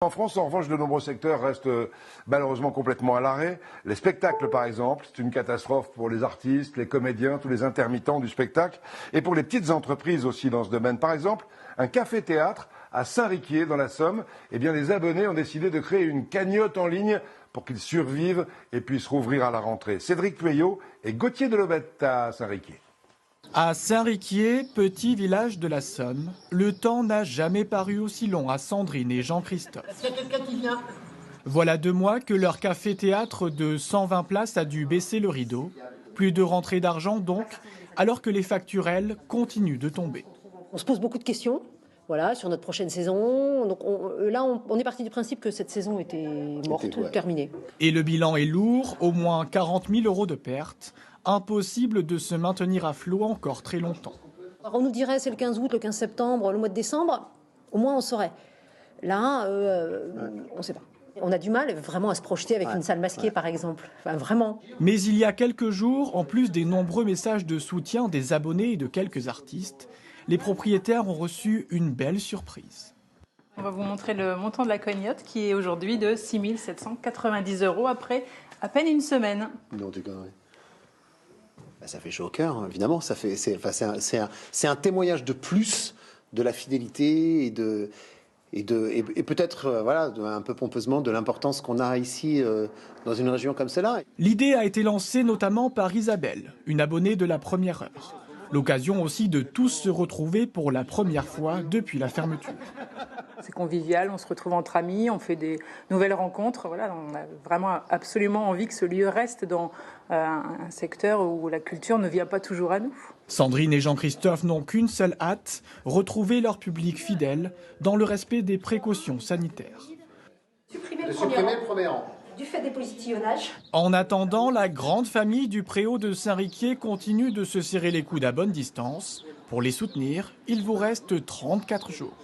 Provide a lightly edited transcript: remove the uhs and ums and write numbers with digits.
qu'en France, en revanche, de nombreux secteurs restent malheureusement complètement à l'arrêt. Les spectacles, par exemple, c'est une catastrophe pour les artistes, les comédiens, tous les intermittents du spectacle, et pour les petites entreprises aussi dans ce domaine. Par exemple, un café-théâtre à Saint-Riquier, dans la Somme, eh bien, les abonnés ont décidé de créer une cagnotte en ligne pour qu'ils survivent et puissent rouvrir à la rentrée. Cédric Pueyo et Gauthier Delobette à Saint-Riquier. À Saint-Riquier, petit village de la Somme, le temps n'a jamais paru aussi long à Sandrine et Jean-Christophe. Est-ce qu'il y a quelqu'un qui vient ? Voilà 2 mois que leur café-théâtre de 120 places a dû baisser le rideau. Plus de rentrée d'argent donc, alors que les factures, elles, continuent de tomber. On se pose beaucoup de questions. Voilà, sur notre prochaine saison. Donc on est parti du principe que cette saison était morte, terminée. Et le bilan est lourd, au moins 40 000 € de pertes. Impossible de se maintenir à flot encore très longtemps. Alors on nous dirait c'est le 15 août, le 15 septembre, le mois de décembre, au moins on saurait. Là, on ne sait pas. On a du mal vraiment à se projeter avec une salle masquée par exemple. Enfin, vraiment. Mais il y a quelques jours, en plus des nombreux messages de soutien des abonnés et de quelques artistes, les propriétaires ont reçu une belle surprise. On va vous montrer le montant de la cagnotte qui est aujourd'hui de 6 790 € après à peine une semaine. Non, tu conneries. Ça fait chaud au cœur, évidemment. C'est un témoignage de plus de la fidélité et peut-être, voilà, un peu pompeusement, de l'importance qu'on a ici dans une région comme celle-là. L'idée a été lancée notamment par Isabelle, une abonnée de la première heure. L'occasion aussi de tous se retrouver pour la première fois depuis la fermeture. C'est convivial, on se retrouve entre amis, on fait des nouvelles rencontres. Voilà, on a vraiment absolument envie que ce lieu reste dans un secteur où la culture ne vient pas toujours à nous. Sandrine et Jean-Christophe n'ont qu'une seule hâte, retrouver leur public fidèle dans le respect des précautions sanitaires. Supprimer le premier rang. Du fait des positionnage. En attendant, la grande famille du Préau de Saint-Riquier continue de se serrer les coudes à bonne distance. Pour les soutenir, il vous reste 34 jours.